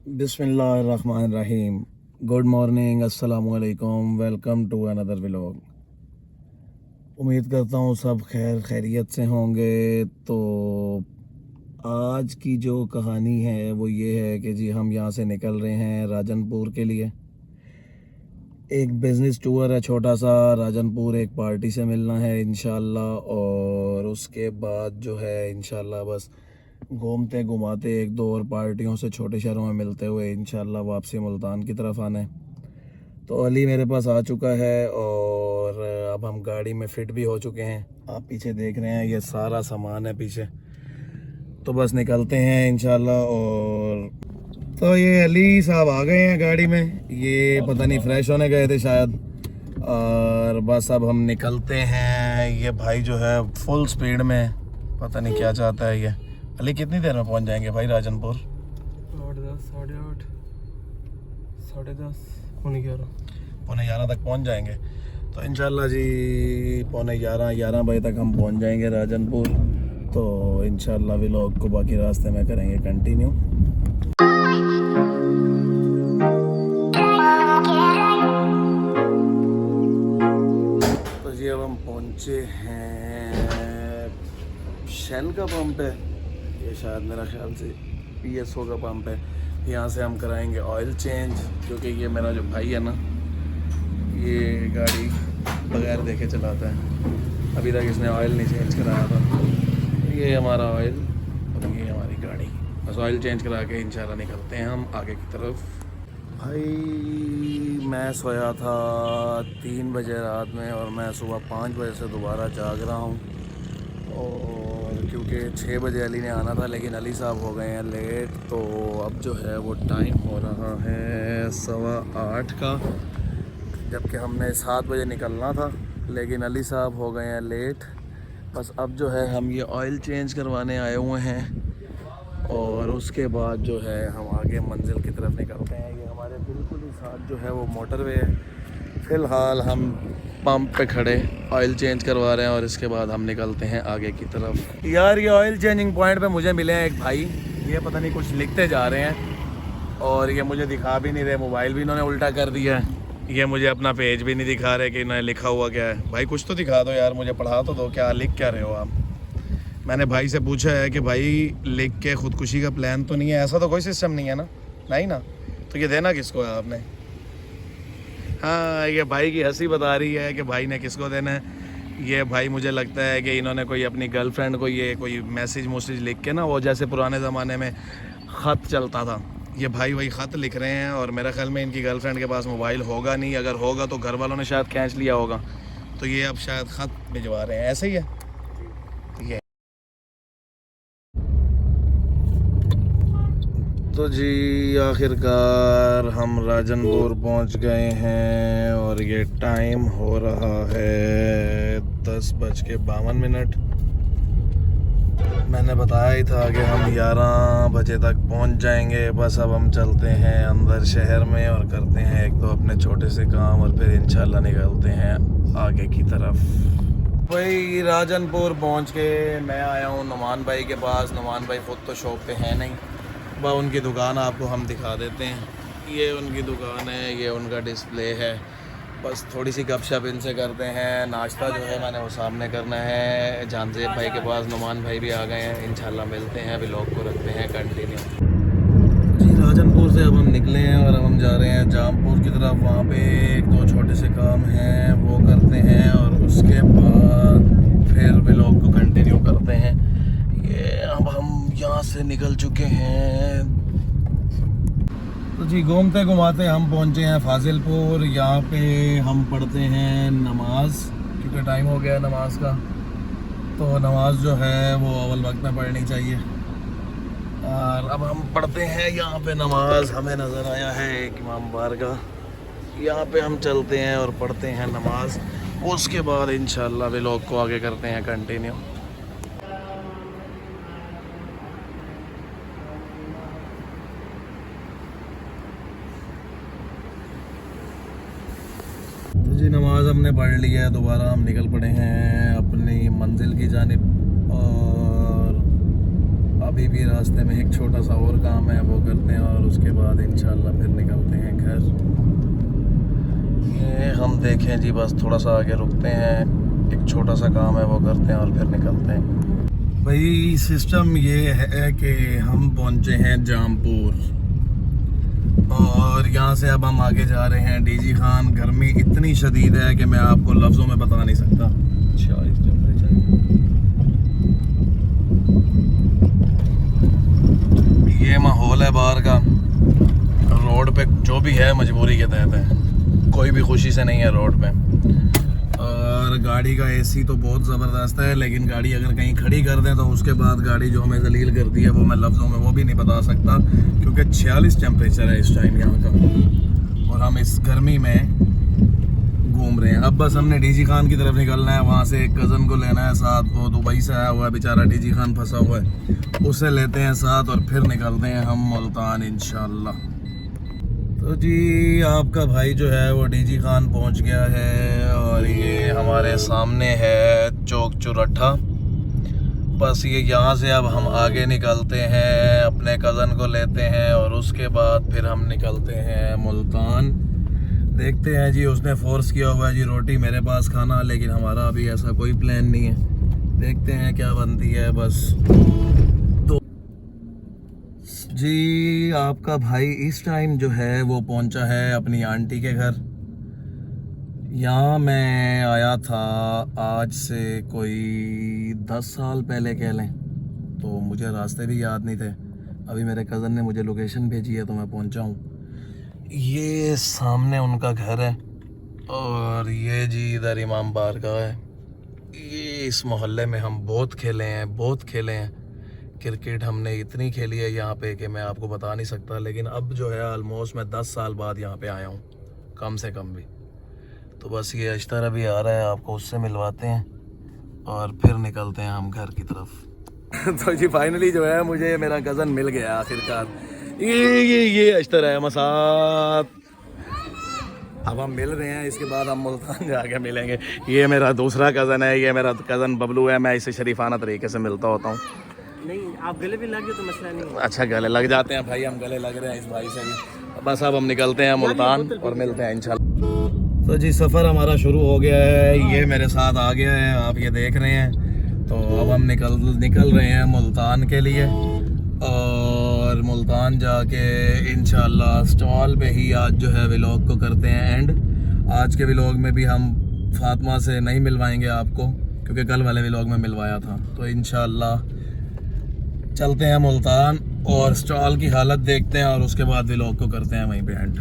बिस्मिल्लाहिर्रहमानिर्रहीम। Good morning, अस्सलामु अलैकुम, वेलकम टू अनदर व्लॉग। उम्मीद करता हूँ सब खैरियत से होंगे। तो आज की जो कहानी है वो ये है कि जी हम यहाँ से निकल रहे हैं राजनपुर के लिए। एक बिज़नेस टूर है छोटा सा, राजनपुर एक पार्टी से मिलना है इंशाल्लाह, और उसके बाद जो है इंशाल्लाह बस घूमते घुमाते एक दो और पार्टियों से छोटे शहरों में मिलते हुए इंशाल्लाह वापसी मुल्तान की तरफ आने। तो अली मेरे पास आ चुका है और अब हम गाड़ी में फ़िट भी हो चुके हैं। आप पीछे देख रहे हैं ये सारा सामान है पीछे। तो बस निकलते हैं इंशाल्लाह। और तो ये अली साहब आ गए हैं गाड़ी में, ये पता नहीं फ्रेश होने गए थे शायद। और बस अब हम निकलते हैं। ये भाई जो है फुल स्पीड में, पता नहीं क्या चाहता है ये। अली कितनी देर में पहुंच जाएंगे भाई राजनपुर? 8:10, 8:30, 10:30, पौने 11। पौने 11 तक पहुंच जाएंगे। तो इंशाल्लाह जी पौने 11 बजे तक हम पहुंच जाएंगे राजनपुर। तो इंशाल्लाह व्लॉग को बाकी रास्ते में करेंगे कंटिन्यू। तो जी अब हम पहुंचे हैं, शेल का पंप है ये शायद, मेरा ख्याल से PSO का पंप है। यहाँ से हम कराएंगे ऑयल चेंज, क्योंकि ये मेरा जो भाई है ना ये गाड़ी बगैर देखे चलाता है। अभी तक इसने ऑयल नहीं चेंज कराया था। ये हमारा ऑयल और ये हमारी गाड़ी। बस ऑयल चेंज करा के इंशाल्लाह निकलते हैं हम आगे की तरफ। भाई मैं सोया था 3 बजे रात में और मैं सुबह 5 बजे से दोबारा जाग रहा हूँ। और क्योंकि 6 बजे अली ने आना था, लेकिन अली साहब हो गए हैं लेट। तो अब जो है वो टाइम हो रहा है 8:15 का, जबकि हमने 7 बजे निकलना था, लेकिन अली साहब हो गए हैं लेट। बस अब जो है हम ये ऑयल चेंज करवाने आए हुए हैं और उसके बाद जो है हम आगे मंजिल की तरफ निकलते हैं। ये हमारे बिल्कुल ही साथ जो है वो मोटरवे है। फ़िलहाल हम पंप पे खड़े ऑयल चेंज करवा रहे हैं और इसके बाद हम निकलते हैं आगे की तरफ। यार ये ऑयल चेंजिंग पॉइंट पे मुझे मिले हैं एक भाई, ये पता नहीं कुछ लिखते जा रहे हैं और ये मुझे दिखा भी नहीं रहे। मोबाइल भी इन्होंने उल्टा कर दिया है। ये मुझे अपना पेज भी नहीं दिखा रहे कि इन्होंने लिखा हुआ क्या है। भाई कुछ तो दिखा दो यार, मुझे पढ़ा तो दो, क्या लिख क्या रहे हो आप? मैंने भाई से पूछा है कि भाई लिख के ख़ुदकुशी का प्लान तो नहीं है, ऐसा तो कोई सिस्टम नहीं है ना? नहीं ना? तो ये देना किसको है आपने? हाँ, ये भाई की हंसी बता रही है कि भाई ने किसको देना है। ये भाई मुझे लगता है कि इन्होंने कोई अपनी गर्लफ्रेंड को ये कोई मैसेज लिख के ना, वो जैसे पुराने ज़माने में ख़त चलता था, ये भाई वही ख़त लिख रहे हैं। और मेरे ख्याल में इनकी गर्लफ्रेंड के पास मोबाइल होगा नहीं, अगर होगा तो घर वालों ने शायद खींच लिया होगा। तो ये अब शायद ख़त भिजवा रहे हैं, ऐसे ही है ये। तो जी आखिरकार हम राजनपुर पहुंच गए हैं और ये टाइम हो रहा है 10:52। मैंने बताया ही था कि हम 11 बजे तक पहुंच जाएंगे। बस अब हम चलते हैं अंदर शहर में और करते हैं एक दो अपने छोटे से काम और फिर इंशाल्लाह निकलते हैं आगे की तरफ। भाई राजनपुर पहुंच के मैं आया हूं नुमान भाई के पास। नुमान भाई ख़ुद तो शॉप पे है नहीं, वह उनकी दुकान आपको हम दिखा देते हैं। ये उनकी दुकान है, ये उनका डिस्प्ले है। बस थोड़ी सी गपशप इनसे करते हैं। नाश्ता जो है मैंने वो सामने करना है जानजेब भाई के पास। नुमान भाई भी आ गए हैं, इंशाल्लाह मिलते हैं, व्लॉग को रखते हैं कंटिन्यू। जी राजनपुर से अब हम निकले हैं और अब हम जा रहे हैं जामपुर की तरफ। वहाँ पे एक दो छोटे से काम हैं वो करते हैं और उसके बाद फिर व्लॉग को कंटिन्यू करते हैं। ये अब हम यहाँ से निकल चुके हैं। तो जी घूमते घुमाते हम पहुँचे हैं फाजिलपुर। यहाँ पे हम पढ़ते हैं नमाज, क्योंकि टाइम हो गया है नमाज का। तो नमाज जो है वो अव्वल वक्त में पढ़नी चाहिए। और अब हम पढ़ते हैं यहाँ पे नमाज। हमें नज़र आया है एक इमाम बारगाह, यहाँ पे हम चलते हैं और पढ़ते हैं नमाज। उसके बाद इंशाल्लाह व्लॉग को आगे करते हैं कंटिन्यू। जी नमाज हमने पढ़ ली है, दोबारा हम निकल पड़े हैं अपनी मंजिल की जानिब। और अभी भी रास्ते में एक छोटा सा और काम है, वो करते हैं और उसके बाद इंशाल्लाह फिर निकलते हैं घर। ये हम देखें जी, बस थोड़ा सा आगे रुकते हैं, एक छोटा सा काम है वो करते हैं और फिर निकलते हैं। भाई सिस्टम ये है कि हम पहुंचे हैं जामपुर और यहाँ से अब हम आगे जा रहे हैं डीजी खान। गर्मी इतनी शदीद है कि मैं आपको लफ्ज़ों में बता नहीं सकता। 40 टेम्परेचर। ये माहौल है बाहर का। रोड पे जो भी है मजबूरी के तहत है, कोई भी खुशी से नहीं है रोड पे। और गाड़ी का एसी तो बहुत ज़बरदस्त है, लेकिन गाड़ी अगर कहीं खड़ी कर दें तो उसके बाद गाड़ी जो हमें जलील करती है वो मैं लफ्ज़ों में वो भी नहीं बता सकता, क्योंकि 46 टेम्परेचर है इस टाइम यहाँ का और हम इस गर्मी में घूम रहे हैं। अब बस हमने डीजी खान की तरफ निकलना है, वहाँ से एक कज़न को लेना है साथ, वो दुबई से आया हुआ है बेचारा, डीजी खान फंसा हुआ है, उसे लेते हैं साथ और फिर निकलते हैं हम मुल्तान इंशाल्लाह। तो जी आपका भाई जो है वो डीजी खान पहुंच गया है और ये हमारे सामने है चौक चौराहा। बस ये यहाँ से अब हम आगे निकलते हैं, अपने कज़न को लेते हैं और उसके बाद फिर हम निकलते हैं मुल्तान। देखते हैं जी, उसने फोर्स किया हुआ है जी रोटी मेरे पास खाना, लेकिन हमारा अभी ऐसा कोई प्लान नहीं है, देखते हैं क्या बनती है। बस जी आपका भाई इस टाइम जो है वो पहुंचा है अपनी आंटी के घर। यहाँ मैं आया था आज से कोई 10 साल पहले कह लें, तो मुझे रास्ते भी याद नहीं थे। अभी मेरे कज़न ने मुझे लोकेशन भेजी है तो मैं पहुंचा हूँ। ये सामने उनका घर है और ये जी इधर इमाम बारगाह है। ये इस मोहल्ले में हम बहुत खेले हैं क्रिकेट हमने इतनी खेली है यहाँ पे कि मैं आपको बता नहीं सकता। लेकिन अब जो है ऑलमोस्ट मैं 10 साल बाद यहाँ पे आया हूँ, कम से कम भी। तो बस ये अश्तर अभी आ रहा है, आपको उससे मिलवाते हैं और फिर निकलते हैं हम घर की तरफ। तो जी फाइनली जो है मुझे मेरा कज़न मिल गया आखिरकार। ये अश्तर है मसात। अब हम मिल रहे हैं, इसके बाद हम मुल्तान जाके मिलेंगे। ये मेरा दूसरा कज़न है, ये मेरा कज़न बबलू है, मैं इससे शरीफाना तरीके से मिलता होता हूँ। नहीं, आप गले भी लग गए तो मसला नहीं है। अच्छा गले लग जाते हैं भाई, हम गले लग रहे हैं इस भाई से भी। बस अब हम निकलते हैं मुल्तान और मिलते हैं इंशाल्लाह। तो जी सफ़र हमारा शुरू हो गया है, ये मेरे साथ आ गया है, आप ये देख रहे हैं। तो अब हम निकल रहे हैं मुल्तान के लिए और मुल्तान जाके इंशाल्लाह स्टॉल पे ही आज जो है व्लॉग को करते हैं एंड। आज के व्लॉग में भी हम फातिमा से नहीं मिलवाएंगे आपको, क्योंकि कल वाले व्लॉग में मिलवाया था। तो इंशाल्लाह चलते हैं मुल्तान और स्टॉल की हालत देखते हैं और उसके बाद व्लॉग को करते हैं वहीं पे एंड।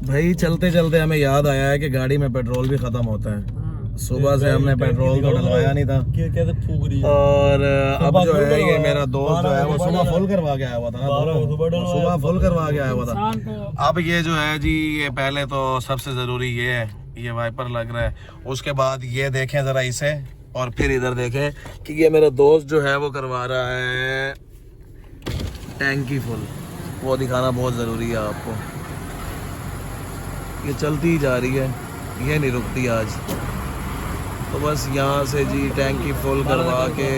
भाई चलते चलते हमें याद आया है कि गाड़ी में पेट्रोल भी ख़त्म होता है। सुबह से हमने पेट्रोल तो डलवाया नहीं था और अब जो है ये मेरा दोस्त जो है वो सुबह फुल करवा के आया हुआ था ना, सुबह फुल करवा के आया हुआ था। अब ये जो है जी, ये पहले तो सबसे ज़रूरी ये है, ये वाइपर लग रहा है। उसके बाद ये देखें ज़रा इसे और फिर इधर देखें कि ये मेरा दोस्त जो है वो करवा रहा है टैंकी फुल, वो दिखाना बहुत ज़रूरी है आपको। ये चलती ही जा रही है, ये नहीं रुकती आज। तो बस यहाँ से जी टैंकी फुल करवा के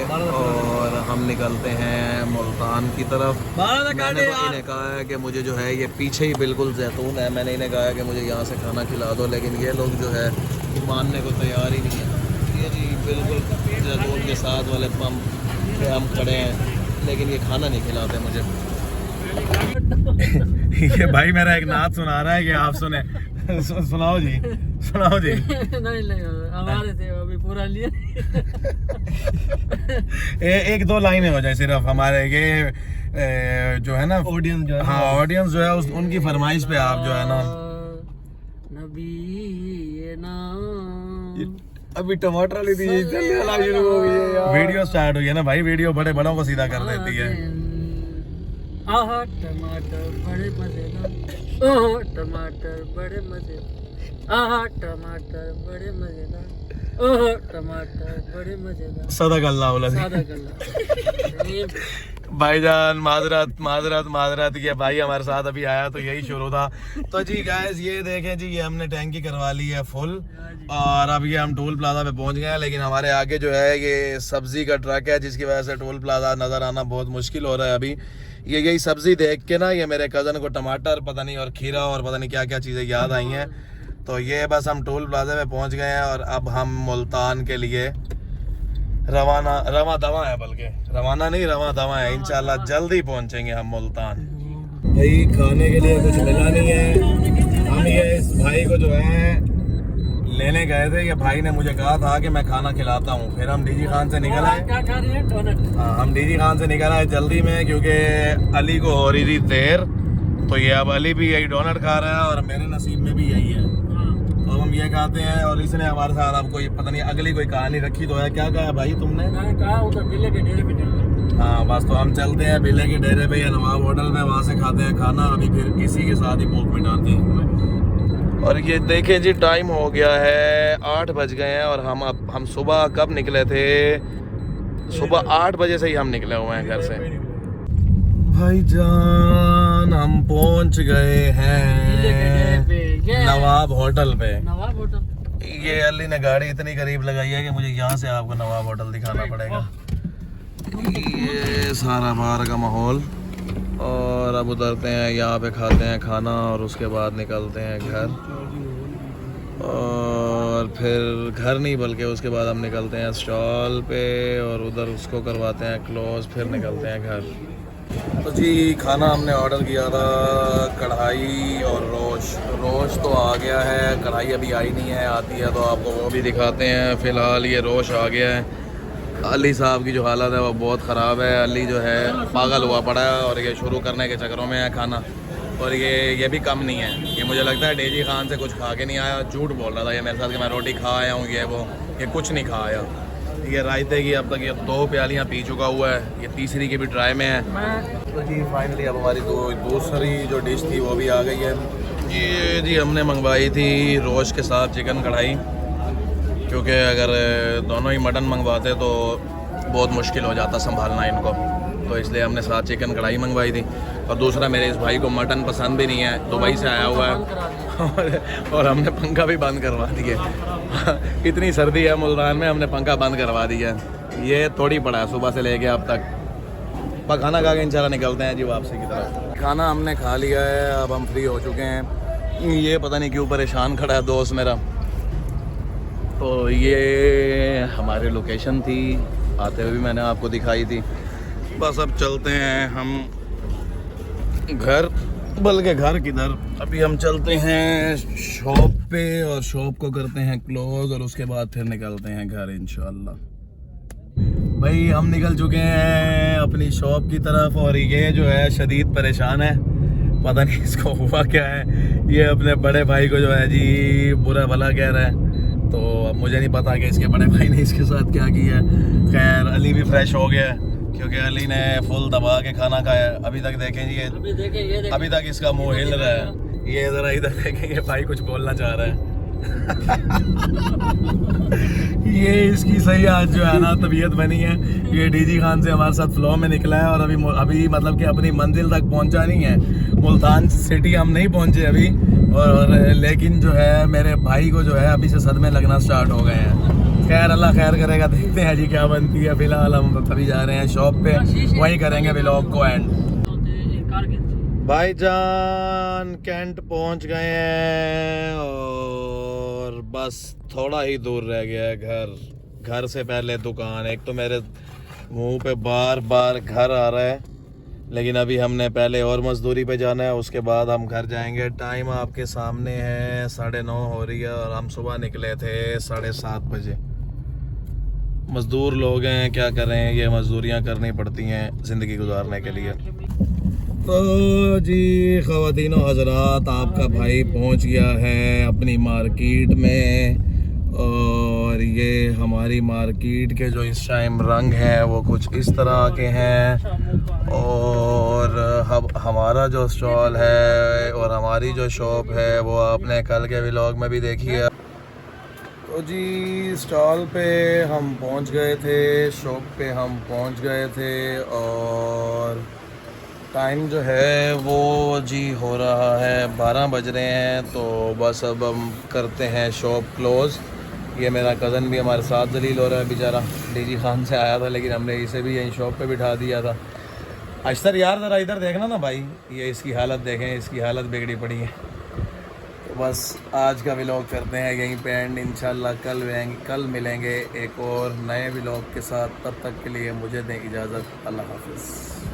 और हम निकलते हैं मुल्तान की तरफ। मैंने तो इन्हें कहा है कि मुझे जो है ये पीछे ही बिल्कुल जैतून है, मैंने इन्हें कहा है कि मुझे यहाँ से खाना खिला दो, लेकिन ये लोग जो है मानने को तैयार ही नहीं है। ये जी बिल्कुल जैतून के साथ वाले पंप पे हम खड़े हैं, लेकिन ये खाना नहीं खिलाते मुझे। ये भाई मेरा एक नात सुना रहा है कि आप सुने। सुनाओ जी, सुनाओ जी। नहीं हमारे थे अभी पूरा लिया। एक दो लाइनें हो जाए सिर्फ हमारे ये जो है ना ऑडियंस जो है, हाँ ऑडियंस जो है उनकी फरमाइश पे आप जो है ना नबी ये नाम। अभी टमाटर वाली थी वीडियो स्टार्ट हुई है ना भाई, वीडियो बड़े बड़ों को सीधा कर देती है। आहा टमाटर बड़े मजेदार, ओह टमाटर बड़े मजेदार, आहा टमाटर बड़े मजेदार, ओह टमाटर बड़े मजेदार। सदक अल्लाह सादा गल्ला। भाईजान माजरत ये भाई हमारे साथ अभी आया तो यही शुरू था। तो जी गाइस ये देखें जी, ये हमने टैंकी करवा ली है फुल और अब ये हम टोल प्लाजा पे पहुंच गए हैं। लेकिन हमारे आगे जो है ये सब्जी का ट्रक है, जिसकी वजह से टोल प्लाजा नज़र आना बहुत मुश्किल हो रहा है अभी। ये यही सब्जी देख के ना, ये मेरे कज़न को टमाटर पता नहीं और खीरा और पता नहीं क्या क्या चीज़ें याद आई हैं। तो ये बस हम टोल प्लाजा पे पहुँच गए हैं और अब हम मुल्तान के लिए रवा दवा है, बल्कि रवाना नहीं रवा दवा है। इंशाल्लाह जल्दी पहुंचेंगे हम मुल्तान। भाई खाने के लिए कुछ मिला नहीं है, हम ये इस भाई को जो है लेने गए थे। ये भाई ने मुझे कहा था कि मैं खाना खिलाता हूँ। फिर हम डीजी खान से निकल आए। हाँ, हम डीजी खान से निकल आए जल्दी में, क्योंकि अली को हो रही थी देर। तो ये अब अली भी यही डोनट खा रहा है और मेरे नसीब में भी यही है। तो हम ये खाते हैं और इसने हमारे साथ आपको ये पता नहीं अगली कोई कहानी रखी तो है। क्या कहा भाई तुमने? कहा उधर बिल्ले के डेरे पे। हाँ बस, तो हम चलते हैं बिल्ले के डेरे पे या नवाब होटल में, वहाँ से खाते हैं खाना। अभी फिर इसी के साथ ही भूख मिटाते हैं। और ये देखें जी, टाइम हो गया है 8 बज गए हैं और हम सुबह कब निकले थे? सुबह 8 बजे से ही हम निकले हुए हैं घर से। भाईजान हम पहुंच गए हैं नवाब होटल पे। नवाब होटल। ये अली ने गाड़ी इतनी करीब लगाई है कि मुझे यहाँ से आपको नवाब होटल दिखाना पड़ेगा। ये सारा बाहर का माहौल, और अब उतरते हैं यहाँ पे, खाते हैं खाना और उसके बाद निकलते हैं घर। और फिर घर नहीं बल्कि उसके बाद हम निकलते हैं स्टॉल पे और उधर उसको करवाते हैं क्लोज, फिर निकलते हैं घर। तो जी खाना हमने ऑर्डर किया था, कढ़ाई और रोश तो आ गया है, कढ़ाई अभी आई नहीं है। आती है तो आपको वो भी दिखाते हैं। फ़िलहाल ये रोश आ गया है। अली साहब की जो हालत है वो बहुत ख़राब है। अली जो है पागल हुआ पड़ा है और ये शुरू करने के चक्करों में है खाना। और ये भी कम नहीं है। ये मुझे लगता है डीजी खान से कुछ खा के नहीं आया, झूठ बोल रहा था ये मेरे साथ कि मैं रोटी खा आया हूँ, ये कुछ नहीं खा आया। ये रायते की अब तक ये 2 प्यालियाँ पी चुका हुआ है, ये तीसरी की भी ट्राई में है। तो जी फाइनली अब हमारी दूसरी जो डिश थी वो भी आ गई है। ये जी हमने मंगवाई थी रोश के साथ चिकन कढ़ाई, क्योंकि अगर दोनों ही मटन मंगवाते तो बहुत मुश्किल हो जाता संभालना इनको, तो इसलिए हमने साथ चिकन कढ़ाई मंगवाई थी। और दूसरा, मेरे इस भाई को मटन पसंद भी नहीं है, दुबई से आया हुआ है और हमने पंखा भी बंद करवा दिया। इतनी सर्दी है मुल्तान में, हमने पंखा बंद करवा दिया। ये थोड़ी पड़ा है सुबह से लेके अब तक। खाना खा के इंशाल्लाह निकलते हैं जी वापसी की तरफ। खाना हमने खा लिया है, अब हम फ्री हो चुके हैं। ये पता नहीं क्यों परेशान खड़ा है दोस्त मेरा। तो ये हमारी लोकेशन थी, आते हुए भी मैंने आपको दिखाई थी। बस अब चलते हैं हम घर, बल्कि घर किधर, अभी हम चलते हैं शॉप पे और शॉप को करते हैं क्लोज और उसके बाद फिर निकलते हैं घर इंशाल्लाह। भाई हम निकल चुके हैं अपनी शॉप की तरफ और ये जो है शदीद परेशान है, पता नहीं इसको हुआ क्या है। ये अपने बड़े भाई को जो है जी बुरा भला कह रहा है। तो अब मुझे नहीं पता कि इसके बड़े भाई ने इसके साथ क्या किया है। खैर अली भी फ्रेश हो गया है, क्योंकि अली ने फुल दबा के खाना खाया। अभी तक देखें ये अभी तक इसका मुंह हिल रहा है। ये ज़रा इधर देखें, ये भाई कुछ बोलना चाह रहा है। ये इसकी सही आज जो है ना तबीयत बनी है। ये डीजी खान से हमारे साथ फ्लो में निकला है और अभी मतलब कि अपनी मंजिल तक पहुंचा नहीं है। मुल्तान सिटी हम नहीं पहुंचे अभी, और लेकिन जो है मेरे भाई को जो है अभी से सदमे लगना स्टार्ट हो गए हैं। खैर अल्लाह खैर करेगा, देखते हैं जी क्या बनती है। फिलहाल हम अभी जा रहे हैं शॉप पे, वहीं करेंगे व्लॉग को एंड। भाईजान कैंट पहुंच गए हैं और बस थोड़ा ही दूर रह गया है घर से पहले दुकान। एक तो मेरे मुंह पे बार बार घर आ रहा है, लेकिन अभी हमने पहले और मज़दूरी पे जाना है, उसके बाद हम घर जाएंगे। टाइम आपके सामने है 9:30 हो रही है और हम सुबह निकले थे 7:30 बजे। मज़दूर लोग हैं, क्या करें, ये मज़दूरियाँ करनी पड़ती हैं ज़िंदगी गुजारने के लिए। तो जी ख़वातीन और हज़रात, आपका भाई पहुंच गया है अपनी मार्केट में, और ये हमारी मार्केट के जो इस टाइम रंग हैं वो कुछ इस तरह के हैं। और हमारा जो स्टॉल है और हमारी जो शॉप है वो आपने कल के व्लॉग में भी देखी है। तो जी स्टॉल पे हम पहुंच गए थे, शॉप पे हम पहुंच गए थे और टाइम जो है वो जी हो रहा है 12 बज रहे हैं। तो बस अब हम करते हैं शॉप क्लोज़। ये मेरा कज़न भी हमारे साथ जलील हो रहा है बेचारा, डीजी खान से आया था लेकिन हमने इसे भी यहीं शॉप पे बिठा दिया था। अशतर यार ज़रा इधर देखना ना भाई, ये इसकी हालत देखें, इसकी हालत बिगड़ी पड़ी है। तो बस आज का व्लॉग करते हैं यहीं पे एंड, इंशाल्लाह कल मिलेंगे एक और नए व्लॉग के साथ। तब तक के लिए मुझे दें इजाज़त। अल्लाह हाफ़िज़।